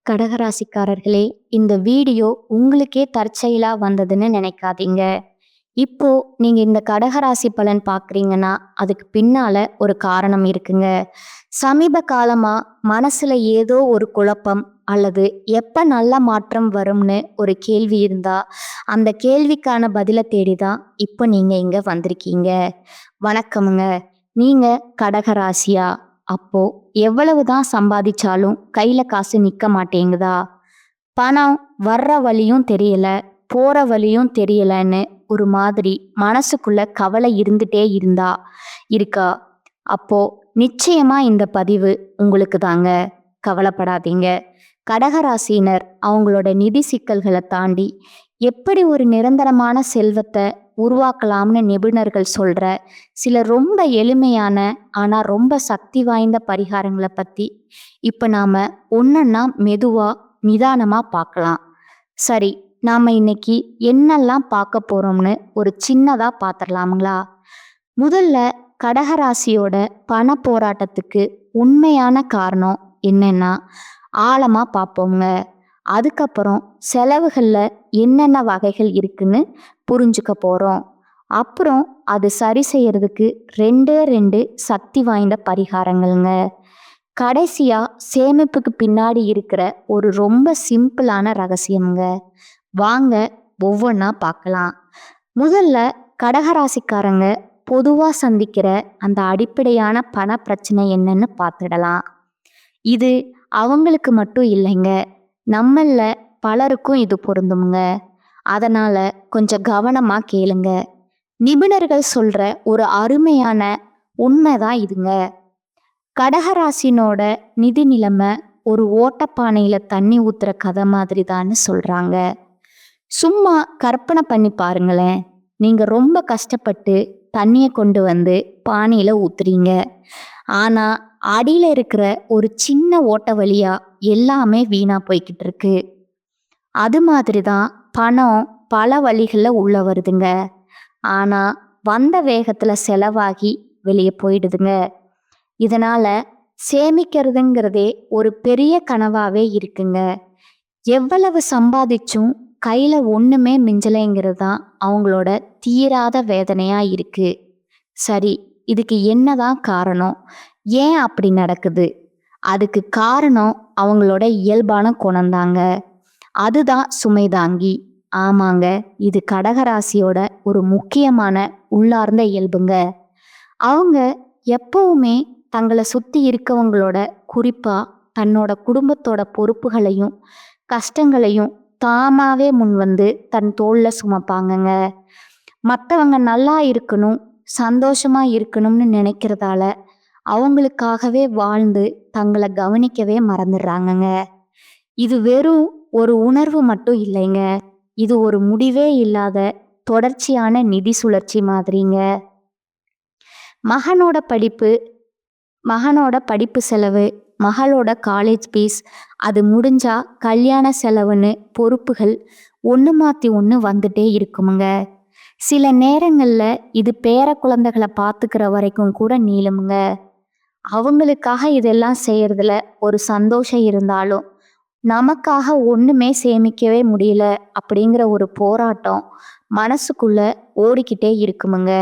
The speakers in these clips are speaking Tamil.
கடகராசிக்காரர்களே, இந்த வீடியோ உங்களுக்கே தற்செயலா வந்ததுன்னு நினைக்காதீங்க. இப்போ நீங்க இந்த கடகராசி பலன் பார்க்குறீங்கன்னா, அதுக்கு பின்னால ஒரு காரணம் இருக்குங்க. சமீப காலமா மனசுல ஏதோ ஒரு குழப்பம் அல்லது எப்ப நல்ல மாற்றம் வரும்னு ஒரு கேள்வி இருந்தா, அந்த கேள்விக்கான பதில தேடி தான் இப்போ நீங்க இங்க வந்திருக்கீங்க. வணக்கமுங்க. நீங்க கடகராசியா? அப்போ எவ்வளவுதான் சம்பாதிச்சாலும் கையில காசு நிக்க மாட்டேங்குதா? பணம் வர்ற வழியும் தெரியல, போற வழியும் தெரியலன்னு ஒரு மாதிரி மனசுக்குள்ள கவலை இருந்துட்டே இருக்கா? அப்போ நிச்சயமா இந்த பதிவு உங்களுக்கு தாங்க. கவலைப்படாதீங்க. கடகராசினர் அவங்களோட நிதி சிக்கல்களை தாண்டி எப்படி ஒரு நிரந்தரமான செல்வத்தை உருவாக்கலாம்னு நிபுணர்கள் சொல்ற சில ரொம்ப எளிமையான ஆனா ரொம்ப சக்தி வாய்ந்த பரிகாரங்களை பத்தி இப்ப நாம ஒன்னொன்னா மெதுவா நிதானமா பார்க்கலாம். சரி, நாம இன்னைக்கு என்னெல்லாம் பார்க்க போறோம்னு ஒரு சின்னதா பார்த்துடலாங்களா? முதல்ல கடகராசியோட பண போராட்டத்துக்கு உண்மையான காரணம் என்னன்னா ஆழமா பார்ப்போங்க. அதுக்கப்புறம் செலவுகள்ல என்னென்ன வகைகள் இருக்குன்னு புரிஞ்சுக்க போறோம். அப்புறம் அது சரி செய்யறதுக்கு ரெண்டே ரெண்டு சக்தி வாய்ந்த பரிகாரங்கள்ங்க. கடைசியா சேமிப்புக்கு பின்னாடி இருக்கிற ஒரு ரொம்ப சிம்பிளான ரகசியம்ங்க. வாங்க ஒவ்வொன்றா பார்க்கலாம். முதல்ல கடகராசிக்காரங்க பொதுவா சந்திக்கிற அந்த அடிப்படையான பண பிரச்சனை என்னன்னு பார்த்துடலாம். இது அவங்களுக்கு மட்டும் இல்லைங்க, நம்மள பலருக்கும் இது பொருந்துங்க. அதனால கொஞ்சம் கவனமா கேளுங்க. நிபுணர்கள் சொல்ற ஒரு அருமையான உண்மைதான் இதுங்க. கடகராசினோட நிதி நிலைமை ஒரு ஓட்டப்பானையில தண்ணி ஊத்துற கதை மாதிரி தான்னு சொல்றாங்க. சும்மா கற்பனை பண்ணி பாருங்களேன். நீங்க ரொம்ப கஷ்டப்பட்டு தண்ணியை கொண்டு வந்து பானையில ஊத்துறீங்க. ஆனா அடியில இருக்கிற ஒரு சின்ன ஓட்ட வழியா எல்லாமே வீணா போய்கிட்டு இருக்கு. அது மாதிரி தான் பணம் பல வழிகளில் உள்ள வருதுங்க. ஆனா வந்த வேகத்துல செலவாகி வெளியே போயிடுதுங்க. இதனால சேமிக்கிறதுங்கிறதே ஒரு பெரிய கனவாவே இருக்குங்க. எவ்வளவு சம்பாதிச்சும் கையில ஒண்ணுமே மிஞ்சலைங்கிறது தான் அவங்களோட தீராத வேதனையா இருக்கு. சரி, இதுக்கு என்னதான் காரணம்? ஏன் அப்படி நடக்குது? அதுக்கு காரணம் அவங்களோட இயல்பான குணம்தாங்க. அதுதான் சுமைதாங்கி. ஆமாங்க, இது கடகராசியோட ஒரு முக்கியமான உள்ளார்ந்த இயல்புங்க. அவங்க எப்பவுமே தங்களை சுத்தி இருக்கவங்களோட, குறிப்பா தன்னோட குடும்பத்தோட பொறுப்புகளையும் கஷ்டங்களையும் தாமாவே முன் வந்து தன் தோள்ல சுமப்பாங்கங்க. மற்றவங்க நல்லா இருக்கணும், சந்தோஷமா இருக்கணும்னு நினைக்கிறதால அவங்களுக்காகவே வாழ்ந்து தங்களை கவனிக்கவே மறந்துடுறாங்கங்க. இது வெறும் ஒரு உணர்வு மட்டும் இல்லைங்க, இது ஒரு முடிவே இல்லாத தொடர்ச்சியான நிதி சுழற்சி மாதிரிங்க. மகனோட படிப்பு மகனோட படிப்பு செலவு, மகளோட காலேஜ் ஃபீஸ், அது முடிஞ்சா கல்யாண செலவுன்னு பொறுப்புகள் ஒன்று மாற்றி ஒன்று வந்துட்டே இருக்குமுங்க. சில நேரங்களில் இது பேர குழந்தைகளை பார்த்துக்கிற வரைக்கும் கூட நீளுமுங்க. அவங்களுக்காக இதெல்லாம் செய்யறதுல ஒரு சந்தோஷம் இருந்தாலும் நமக்காக ஒன்றுமே சேமிக்கவே முடியல அப்படிங்கிற ஒரு போராட்டம் மனசுக்குள்ள ஓடிக்கிட்டே இருக்குமுங்க.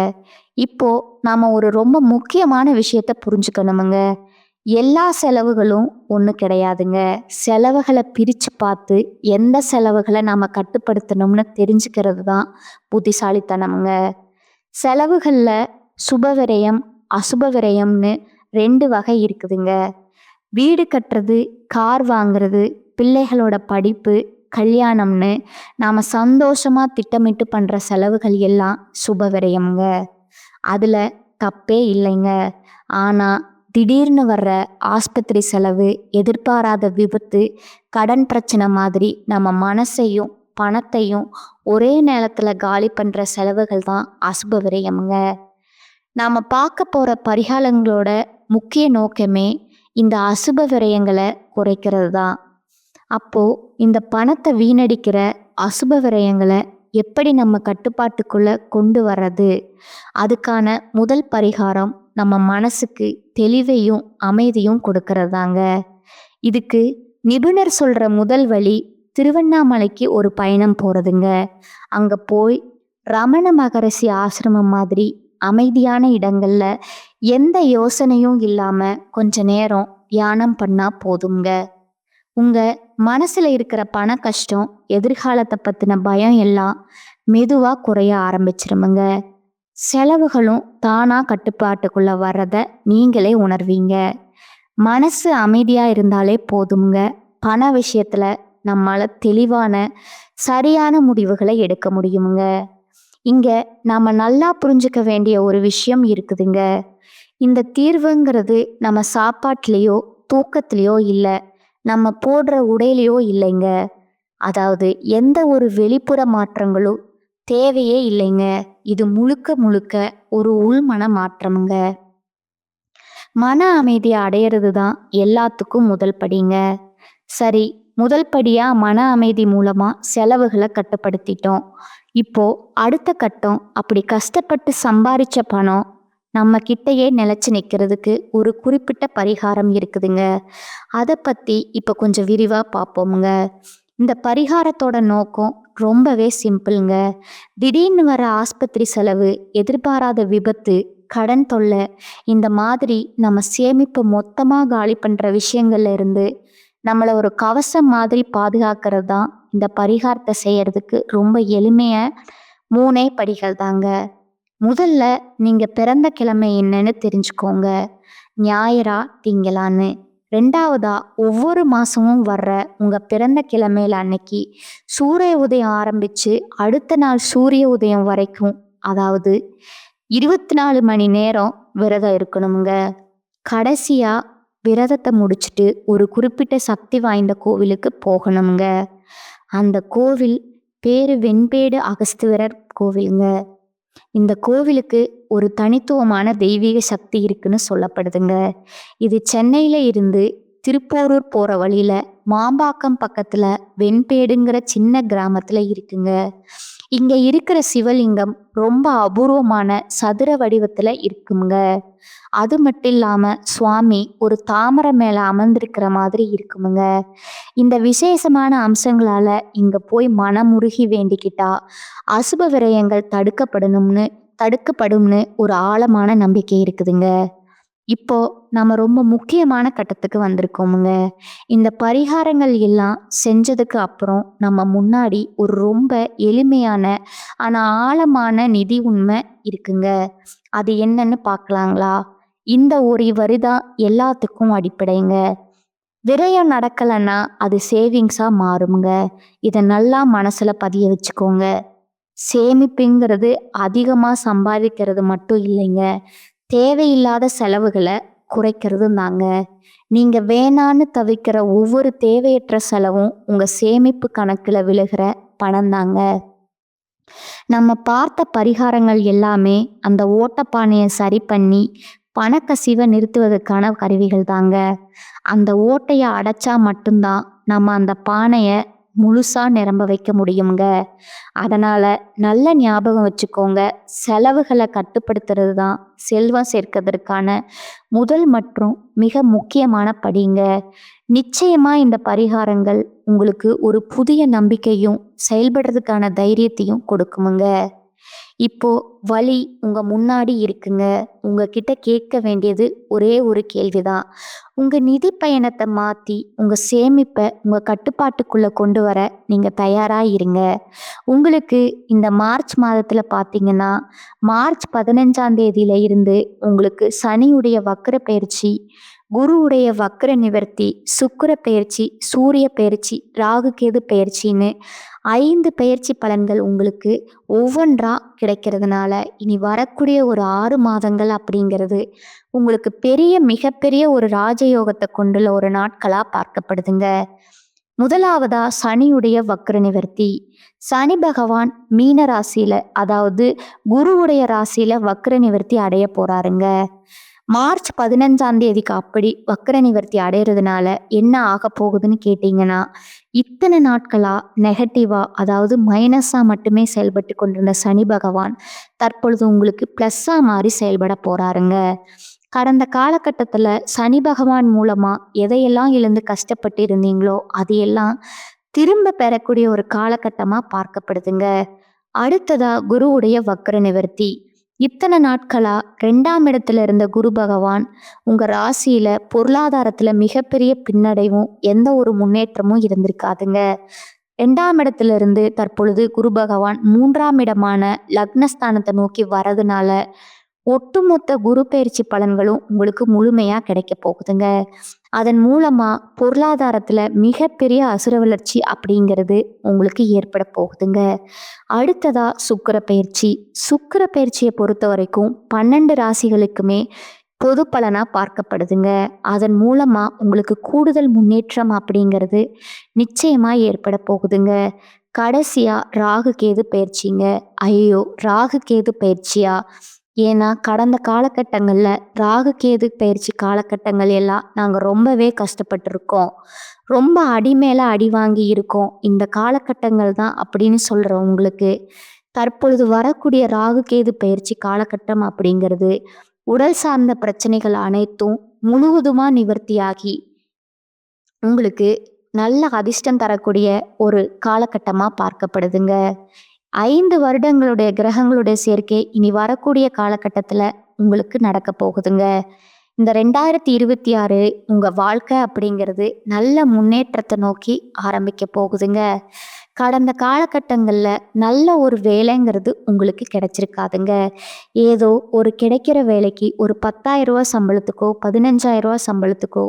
இப்போ நாம ஒரு ரொம்ப முக்கியமான விஷயத்த புரிஞ்சுக்கணுமுங்க. எல்லா செலவுகளும் ஒன்று கிடையாதுங்க. செலவுகளை பிரித்து பார்த்து எந்த செலவுகளை நாம கட்டுப்படுத்தணும்னு தெரிஞ்சுக்கிறது தான் புத்திசாலித்தனமுங்க. செலவுகளில் சுபவிரயம் அசுப விரயம்னு ரெண்டு வகை இருக்குதுங்க. வீடு கட்டுறது, கார் வாங்குறது, பிள்ளைகளோட படிப்பு, கல்யாணம்னு நாம் சந்தோஷமாக திட்டமிட்டு பண்ணுற செலவுகள் எல்லாம் சுப விரயம்ங்க. அதில் தப்பே இல்லைங்க. ஆனால் திடீர்னு வர்ற ஆஸ்பத்திரி செலவு, எதிர்பாராத விபத்து, கடன் பிரச்சனை மாதிரி நம்ம மனசையும் பணத்தையும் ஒரே நேரத்தில் காலி பண்ணுற செலவுகள் தான் அசுப விரயம்ங்க. நாம் பார்க்க போகிற பரிகாரங்களோட முக்கிய நோக்கமே இந்த அசுப விரயங்களை குறைக்கிறது தான். அப்போ இந்த பணத்தை வீணடிக்கிற அசுப விரயங்களை எப்படி நம்ம கட்டுப்பாட்டுக்குள்ள கொண்டு வர்றது? அதுக்கான முதல் பரிகாரம் நம்ம மனசுக்கு தெளிவையும் அமைதியும் கொடுக்கறது தாங்க. இதுக்கு நிபுணர் சொல்ற முதல் வழி திருவண்ணாமலைக்கு ஒரு பயணம் போறதுங்க. அங்க போய் ரமண மகரிஷி ஆசிரமம் மாதிரி அமைதியான இடங்கள்ல எந்த யோசனையும் இல்லாம கொஞ்ச நேரம் தியானம் பண்ணா போதுங்க. உங்க மனசுல இருக்கிற பண கஷ்டம், எதிர்காலத்தை பத்தின பயம் எல்லாம் மெதுவா குறைய ஆரம்பிச்சிருமுங்க. செலவுகளும் தானா கட்டுப்பாட்டுக்குள்ள வர்றத நீங்களே உணர்வீங்க. மனசு அமைதியா இருந்தாலே போதுங்க. பண விஷயத்துல நம்மால தெளிவான சரியான முடிவுகளை எடுக்க முடியுமுங்க. இங்க நாம நல்லா புரிஞ்சுக்க வேண்டிய ஒரு விஷயம் இருக்குதுங்க. இந்த தீர்வுங்கிறது நம்ம சாப்பாட்டுலயோ தூக்கத்திலயோ இல்லை, நம்ம போடுற உடையிலையோ இல்லைங்க. அதாவது எந்த ஒரு வெளிப்புற மாற்றங்களும் தேவையே இல்லைங்க. இது முழுக்க முழுக்க ஒரு உள்மன மாற்றமுங்க. மன அமைதியை அடையிறது தான் எல்லாத்துக்கும் முதல் படிங்க. சரி, முதல் படியா மன அமைதி மூலமா செலவுகளை கட்டுப்படுத்திட்டோம். இப்போ அடுத்த கட்டம், அப்படி கஷ்டப்பட்டு சம்பாரிச்ச பணம் நம்ம கிட்டயே நிலைச்சு நிற்கிறதுக்கு ஒரு குறிப்பிட்ட பரிகாரம் இருக்குதுங்க. அதை பற்றி இப்போ கொஞ்சம் விரிவாக பார்ப்போமுங்க. இந்த பரிகாரத்தோட நோக்கம் ரொம்பவே சிம்பிளுங்க. திடீர்னு வர ஆஸ்பத்திரி செலவு, எதிர்பாராத விபத்து, கடன் தொல்லை, இந்த மாதிரி நம்ம சேமிப்பு மொத்தமாக காலி பண்ணுற விஷயங்கள்ல இருந்து நம்மளை ஒரு கவசம் மாதிரி பாதுகாக்கிறது தான் இந்த பரிகாரத்தை செய்யறதுக்கு ரொம்ப எளிமைய 3 படிகள் தாங்க. முதல்ல நீங்க பிறந்த கிழமை என்னன்னு தெரிஞ்சுக்கோங்க. ஞாயிறா திங்களான்னு. 2வதா ஒவ்வொரு மாசமும் வர்ற உங்க பிறந்த கிழமையில அன்னைக்கு சூரிய உதயம் ஆரம்பிச்சு அடுத்த நாள் சூரிய உதயம் வரைக்கும், அதாவது 24 மணி நேரம் விரதம் இருக்கணுங்க. கடைசியா விரதத்தை முடிச்சுட்டு ஒரு குறிப்பிட்ட சக்தி வாய்ந்த கோவிலுக்கு போகணுங்க. அந்த கோவில் பேரு வெண்பேடு அகஸ்துவரர் கோவிலுங்க. இந்த கோவிலுக்கு ஒரு தனித்துவமான தெய்வீக சக்தி இருக்குன்னு சொல்லப்படுதுங்க. இது சென்னையில இருந்து திருப்போரூர் போற வழியில மாம்பாக்கம் பக்கத்துல வெண்பேடுங்கிற சின்ன கிராமத்துல இருக்குங்க. இங்க இருக்கிற சிவலிங்கம் ரொம்ப அபூர்வமான சதுர வடிவத்துல இருக்குங்க. அது மட்டும் இல்லாம சுவாமி ஒரு தாமரை மேல அமர்ந்திருக்கிற மாதிரி இருக்குமுங்க. இந்த விசேஷமான அம்சங்களால இங்க போய் மனமுருகி வேண்டிக்கிட்டா அசுப விரயங்கள் தடுக்கப்படும்னு ஒரு ஆழமான நம்பிக்கை இருக்குதுங்க. இப்போ நம்ம ரொம்ப முக்கியமான கட்டத்துக்கு வந்திருக்கோமுங்க. இந்த பரிகாரங்கள் எல்லாம் செஞ்சதுக்கு அப்புறம் நம்ம முன்னாடி ஒரு ரொம்ப எளிமையான ஆனா ஆழமான நிதி உண்மை இருக்குங்க. அது என்னன்னு பார்க்கலாங்களா? இந்த ஒரு வரிதான் எல்லாத்துக்கும் அடிப்படைங்க. விரயம் நடக்கலைன்னா அது சேவிங்ஸா மாறுங்க. இதை நல்லா மனசுல பதிய வச்சுக்கோங்க. சேமிப்புங்கிறது அதிகமாக சம்பாதிக்கிறது மட்டும் இல்லைங்க, தேவையில்லாத செலவுகளை குறைக்கிறது தாங்க. நீங்கள் வேணான்னு தவிக்கிற ஒவ்வொரு தேவையற்ற செலவும் உங்கள் சேமிப்பு கணக்கில் விழுகிற பணம் தாங்க. நம்ம பார்த்த பரிகாரங்கள் எல்லாமே அந்த ஓட்டப்பானையை சரி பண்ணி பணக்கசிவை நிறுத்துவதற்கான கருவிகள் தாங்க. அந்த ஓட்டையை அடைச்சா மட்டும்தான் நம்ம அந்த பானையை முழுசா நிரம்ப வைக்க முடியுங்க. அதனால நல்ல ஞாபகம் வச்சுக்கோங்க, செலவுகளை கட்டுப்படுத்துறது தான் செல்வம் சேர்க்கிறதுக்கான முதல் மற்றும் மிக முக்கியமான படிங்க. நிச்சயமா இந்த பரிகாரங்கள் உங்களுக்கு ஒரு புதிய நம்பிக்கையும் செயல்படுறதுக்கான தைரியத்தையும் கொடுக்குமுங்க. இப்போ வழி உங்க முன்னாடி இருக்குங்க. உங்ககிட்ட கேட்க வேண்டியது ஒரே ஒரு கேள்விதான். உங்க நிதி பயணத்தை மாத்தி உங்க சேமிப்பை உங்க கட்டுப்பாட்டுக்குள்ள கொண்டு வர நீங்க தயாரா இருங்க. உங்களுக்கு இந்த மார்ச் மாதத்துல பாத்தீங்கன்னா, மார்ச் 15ஆம் தேதியில இருந்து உங்களுக்கு சனியுடைய வக்ர பயிற்சி, குருவுடைய வக்ர நிவர்த்தி, சுக்கிர பயிற்சி, சூரிய பயிற்சி, ராகு கேது பயிற்சின்னு 5 பயிற்சி பலன்கள் உங்களுக்கு ஒவ்வொன்றா கிடைக்கிறதுனால இனி வரக்கூடிய ஒரு 6 மாதங்கள் அப்படிங்கிறது உங்களுக்கு மிகப்பெரிய ஒரு ராஜயோகத்தை கொண்டுள்ள ஒரு நாட்களா பார்க்கப்படுதுங்க. முதலாவதா சனியுடைய வக்ர நிவர்த்தி. சனி பகவான் மீன ராசியில, அதாவது குருவுடைய ராசியில வக்ர நிவர்த்தி அடைய போறாருங்க. மார்ச் 15ஆம் தேதிக்கு அப்படி வக்ர நிவர்த்தி அடைகிறதுனால என்ன ஆக போகுதுன்னு கேட்டிங்கன்னா, இத்தனை நாட்களா நெகட்டிவா, அதாவது மைனஸா மட்டுமே செயல்பட்டு கொண்டிருந்த சனி பகவான் தற்பொழுது உங்களுக்கு ப்ளஸ்ஸா மாறி செயல்பட போறாருங்க. கடந்த காலகட்டத்துல சனி பகவான் மூலமா எதையெல்லாம் இழந்து கஷ்டப்பட்டு இருந்தீங்களோ அதையெல்லாம் திரும்ப பெறக்கூடிய ஒரு காலகட்டமா பார்க்கப்படுதுங்க. அடுத்ததா குருவுடைய வக்ர நிவர்த்தி. இத்தனை நாட்களா 2ஆம் இடத்துல இருந்த குரு பகவான் உங்க ராசியில பொருளாதாரத்துல மிகப்பெரிய பின்னடைவும் எந்த ஒரு முன்னேற்றமும் இருந்திருக்காதுங்க. 2ஆம் இடத்துல இருந்து தற்பொழுது குரு பகவான் 3ஆம் இடமான லக்னஸ்தானத்தை நோக்கி வரதுனால ஒட்டுமொத்த குரு பயிற்சி பலன்களும் உங்களுக்கு முழுமையா கிடைக்க போகுதுங்க. அதன் மூலமா பொருளாதாரத்துல மிகப்பெரிய அசுர வளர்ச்சி அப்படிங்கிறது உங்களுக்கு ஏற்பட போகுதுங்க. அடுத்ததா சுக்கிர பயிற்சி. சுக்கிர பயிற்சியை பொறுத்த வரைக்கும் 12 ராசிகளுக்குமே பொது பலனா பார்க்கப்படுதுங்க. அதன் மூலமா உங்களுக்கு கூடுதல் முன்னேற்றம் அப்படிங்கிறது நிச்சயமா ஏற்பட போகுதுங்க. கடைசியா ராகு கேது பயிற்சிங்க. ஐயோ, ராகு கேது பயிற்சியா? ஏன்னா கடந்த காலகட்டங்கள்ல ராகு கேது பயிற்சி காலகட்டங்கள் எல்லாம் நாங்க ரொம்பவே கஷ்டப்பட்டிருக்கோம். ரொம்ப அடி மேல அடி வாங்கி இருக்கோம். இந்த காலகட்டங்கள் தான் அப்படின்னு சொல்றவங்களுக்கு தற்பொழுது வரக்கூடிய ராகு கேது பயிற்சி காலகட்டம் அப்படிங்கிறது உடல் சார்ந்த பிரச்சனைகள் அனைத்தும் முழுவதுமா நிவர்த்தியாகி உங்களுக்கு நல்ல அதிர்ஷ்டம் தரக்கூடிய ஒரு காலகட்டமா பார்க்கப்படுதுங்க. 5 வருடங்களுடைய கிரகங்களுடைய சேர்க்கை இனி வரக்கூடிய காலகட்டத்துல உங்களுக்கு நடக்க போகுதுங்க. இந்த 2026 உங்க வாழ்க்கை அப்படிங்கிறது நல்ல முன்னேற்றத்தை நோக்கி ஆரம்பிக்க போகுதுங்க. கடந்த காலகட்டங்கள்ல நல்ல ஒரு வேலைங்கிறது உங்களுக்கு கிடைச்சிருக்காதுங்க. ஏதோ ஒரு கிடைக்கிற வேலைக்கு ஒரு 10,000 ரூபாய் சம்பளத்துக்கோ 15,000 ரூபாய் சம்பளத்துக்கோ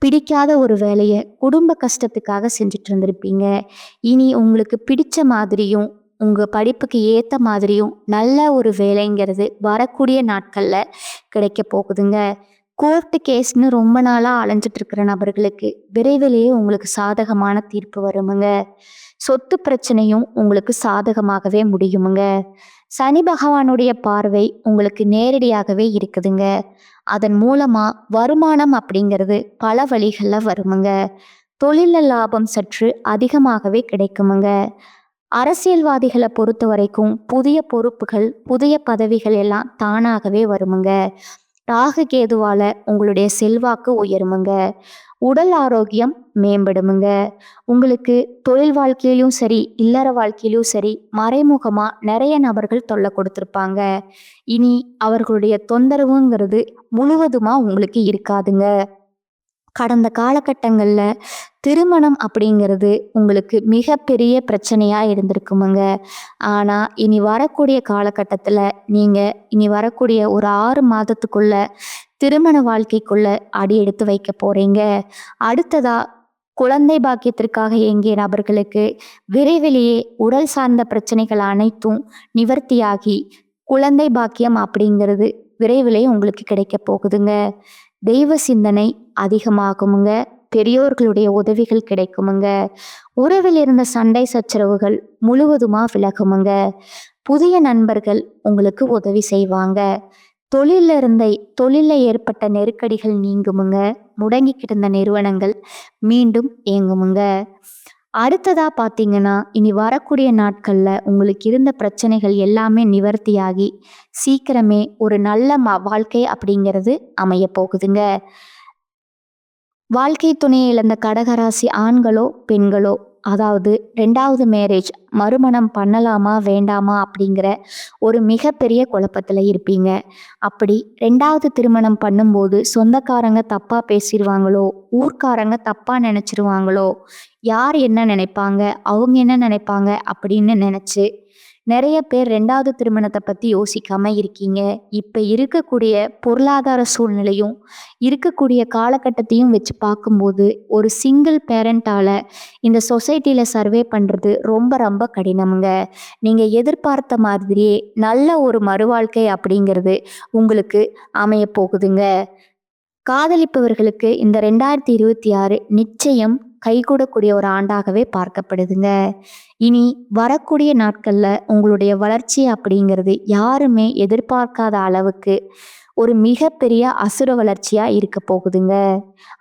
பிடிக்காத ஒரு வேலையை குடும்ப கஷ்டத்துக்காக செஞ்சுட்டு இருந்திருப்பீங்க. இனி உங்களுக்கு பிடிச்ச மாதிரியும் உங்க படிப்புக்கு ஏத்த மாதிரியும் நல்ல ஒரு வேலைங்கிறது வரக்கூடிய நாட்கள்ல கிடைக்க போகுதுங்க. கோர்ட்டு கேஸ்னு ரொம்ப நாளா அலைஞ்சிட்டு இருக்கிற நபர்களுக்கு விரைவிலேயே உங்களுக்கு சாதகமான தீர்ப்பு வருமுங்க. சொத்து பிரச்சனையும் உங்களுக்கு சாதகமாகவே முடியுமுங்க. சனி பகவானுடைய பார்வை உங்களுக்கு நேரடியாகவே இருக்குதுங்க. அதன் மூலமா வருமானம் அப்படிங்கிறது பல வழிகள்ல வருமுங்க. தொழில லாபம் சற்று அதிகமாகவே கிடைக்குமுங்க. அரசியல்வாதிகளை பொறுத்த வரைக்கும் புதிய பொறுப்புகள் புதிய பதவிகள் எல்லாம் தானாகவே வருமுங்க. ராகு கேதுவால உங்களுடைய செல்வாக்கு உயருமுங்க. உடல் ஆரோக்கியம் மேம்படுமுங்க. உங்களுக்கு தொழில் வாழ்க்கையிலும் சரி இல்லற வாழ்க்கையிலும் சரி மறைமுகமா நிறைய நபர்கள் தொல்லை கொடுத்துருப்பாங்க. இனி அவர்களுடைய தொந்தரவுங்கிறது முழுவதுமா உங்களுக்கு இருக்காதுங்க. கடந்த காலகட்டங்கள்ல திருமணம் அப்படிங்கிறது உங்களுக்கு மிகப்பெரிய பிரச்சனையா இருந்திருக்குமுங்க. ஆனா இனி வரக்கூடிய காலகட்டத்துல நீங்க இனி வரக்கூடிய ஒரு 6 மாதத்துக்குள்ள திருமண வாழ்க்கைக்குள்ள அடி எடுத்து வைக்க போறீங்க. அடுத்ததா குழந்தை பாக்கியத்திற்காக இயங்கிய நபர்களுக்கு விரைவிலேயே உடல் சார்ந்த பிரச்சனைகள் அனைத்தும் நிவர்த்தியாகி குழந்தை பாக்கியம் அப்படிங்கிறது விரைவிலேயே உங்களுக்கு கிடைக்க போகுதுங்க. தெய்வ சிந்தனை அதிகமாகுமுங்க. பெரியோர்களுடைய உதவிகள் கிடைக்குமுங்க. உறவில் இருந்த சண்டை சச்சரவுகள் முழுவதுமா விலகுமுங்க. புதிய நண்பர்கள் உங்களுக்கு உதவி செய்வாங்க. தொழில்ல ஏற்பட்ட நெருக்கடிகள் நீங்குமுங்க. முடங்கிக்கிட்டு இருந்த நிறுவனங்கள் மீண்டும் இயங்குமுங்க. அடுத்ததா பார்த்தீங்கன்னா இனி வரக்கூடிய நாட்கள்ல உங்களுக்கு இருந்த பிரச்சனைகள் எல்லாமே நிவர்த்தியாகி சீக்கிரமே ஒரு நல்ல வாழ்க்கை அப்படிங்கிறது அமைய போகுதுங்க. வாழ்க்கை துணையை இழந்த கடகராசி ஆண்களோ பெண்களோ, அதாவது 2வது மேரேஜ் மறுமணம் பண்ணலாமா வேண்டாமா அப்படிங்கிற ஒரு மிகப்பெரிய குழப்பத்தில் இருப்பீங்க. அப்படி 2வது திருமணம் பண்ணும்போது சொந்தக்காரங்க தப்பாக பேசிடுவாங்களோ, ஊர்க்காரங்க தப்பாக நினச்சிருவாங்களோ, யார் என்ன நினைப்பாங்க, அவங்க என்ன நினைப்பாங்க அப்படின்னு நினச்சி நிறைய பேர் 2வது திருமணத்தை பற்றி யோசிக்காமல் இருக்கீங்க. இப்போ இருக்கக்கூடிய பொருளாதார சூழ்நிலையும் இருக்கக்கூடிய காலகட்டத்தையும் வச்சு பார்க்கும்போது ஒரு சிங்கிள் பேரண்டால் இந்த சொசைட்டியில் சர்வே பண்ணுறது ரொம்ப ரொம்ப கடினமுங்க. நீங்கள் எதிர்பார்த்த மாதிரியே நல்ல ஒரு மறுவாழ்க்கை அப்படிங்கிறது உங்களுக்கு அமைய போகுதுங்க. காதலிப்பவர்களுக்கு இந்த 2026 நிச்சயம் கைகூடக்கூடிய ஒரு ஆண்டாகவே பார்க்கப்படுதுங்க. இனி வரக்கூடிய நாட்கள்ல உங்களுடைய வளர்ச்சி அப்படிங்கிறது யாருமே எதிர்பார்க்காத அளவுக்கு ஒரு மிகப்பெரிய அசுர வளர்ச்சியா இருக்க போகுதுங்க.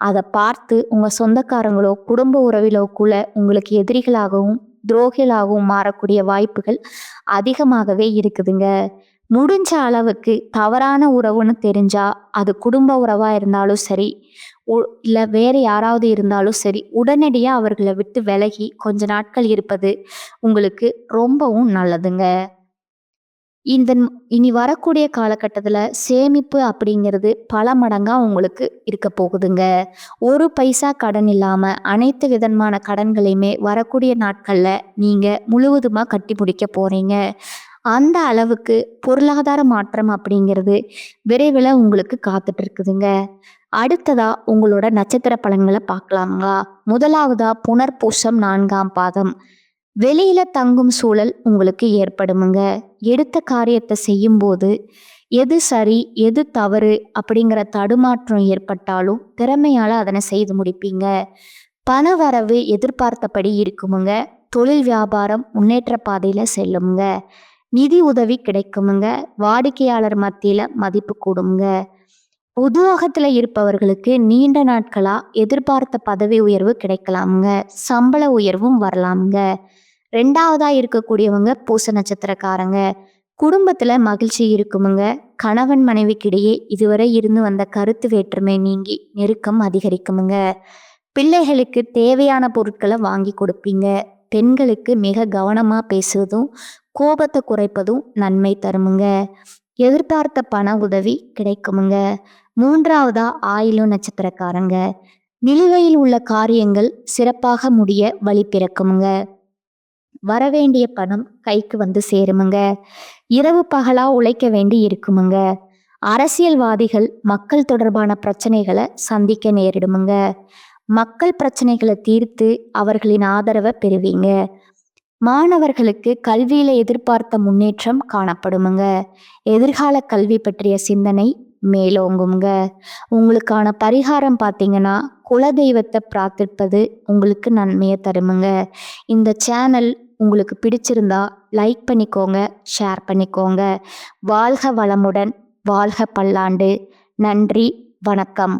அதை பார்த்து உங்க சொந்தக்காரங்களோ குடும்ப உறவிலோ கூட உங்களுக்கு எதிரிகளாகவும் துரோகிகளாகவும் மாறக்கூடிய வாய்ப்புகள் அதிகமாகவே இருக்குதுங்க. முடிஞ்ச அளவுக்கு தவறான உறவுன்னு தெரிஞ்சா அது குடும்ப உறவாக இருந்தாலும் சரி, இல்லை வேறு யாராவது இருந்தாலும் சரி, உடனடியாக அவர்களை விட்டு விலகி கொஞ்ச நாட்கள் இருப்பது உங்களுக்கு ரொம்பவும் நல்லதுங்க. இந்த இனி வரக்கூடிய காலகட்டத்தில் சேமிப்பு அப்படிங்கிறது பல மடங்காக உங்களுக்கு இருக்க போகுதுங்க. ஒரு பைசா கடன் இல்லாமல் அனைத்து விதமான கடன்களையுமே வரக்கூடிய நாட்களில் நீங்கள் முழுவதுமாக கட்டி முடிக்க போகிறீங்க. அந்த அளவுக்கு பொருளாதார மாற்றம் அப்படிங்கிறது விரைவில் உங்களுக்கு காத்துட்டு இருக்குதுங்க. அடுத்ததா உங்களோட நட்சத்திர பலன்களை பார்க்கலாங்களா? முதலாவதா புனர்பூசம் 4ஆம் பாதம். வெளியில தங்கும் சூழல் உங்களுக்கு ஏற்படுமுங்க. எடுத்த காரியத்தை செய்யும்போது எது சரி எது தவறு அப்படிங்கிற தடுமாற்றம் ஏற்பட்டாலும் திறமையால அதனை செய்து முடிப்பீங்க. பண வரவு எதிர்பார்த்தபடி இருக்குமுங்க. தொழில் வியாபாரம் முன்னேற்ற பாதையில செல்லுங்க. நிதி உதவி கிடைக்குமுங்க. வாடிக்கையாளர் மத்தியில மதிப்பு கூடுங்க. உத்தியோகத்துல இருப்பவர்களுக்கு நீண்ட நாட்களா எதிர்பார்த்த பதவி உயர்வு கிடைக்கலாமுங்க. சம்பள உயர்வும் வரலாமுங்க. 2வதா இருக்கக்கூடியவங்க பூச நட்சத்திரக்காரங்க. குடும்பத்துல மகிழ்ச்சி இருக்குமுங்க. கணவன் மனைவிக்கிடையே இதுவரை இருந்து வந்த கருத்து வேற்றுமை நீங்கி நெருக்கம் அதிகரிக்குமுங்க. பிள்ளைகளுக்கு தேவையான பொருட்களை வாங்கி கொடுப்பீங்க. பெண்களுக்கு மிக கவனமா பேசுவதும் கோபத்தை குறைப்பதும் நன்மை தருமுங்க. எதிர்பார்த்த பண உதவி கிடைக்குமுங்க. 3வதா ஆயிலும் நட்சத்திரக்காரங்க. நிலுவையில் உள்ள காரியங்கள் சிறப்பாக முடிய வழி பிறக்குமுங்க. வரவேண்டிய பணம் கைக்கு வந்து சேருமுங்க. இரவு பகலா உழைக்க வேண்டி இருக்குமுங்க. அரசியல்வாதிகள் மக்கள் தொடர்பான பிரச்சனைகளை சந்திக்க நேரிடுமுங்க. மக்கள் பிரச்சனைகளை தீர்த்து அவர்களின் ஆதரவை பெறுவீங்க. மாணவர்களுக்கு கல்வியில எதிர்பார்த்த முன்னேற்றம் காணப்படுமுங்க. எதிர்கால கல்வி பற்றிய சிந்தனை மேலோங்குங்க. உங்களுக்கான பரிகாரம் பார்த்தீங்கன்னா குலதெய்வத்தை பிரார்த்திப்பது உங்களுக்கு நன்மையை தருமுங்க. இந்த சேனல் உங்களுக்கு பிடிச்சிருந்தா லைக் பண்ணிக்கோங்க, ஷேர் பண்ணிக்கோங்க. வாழ்க வளமுடன், வாழ்க பல்லாண்டு. நன்றி, வணக்கம்.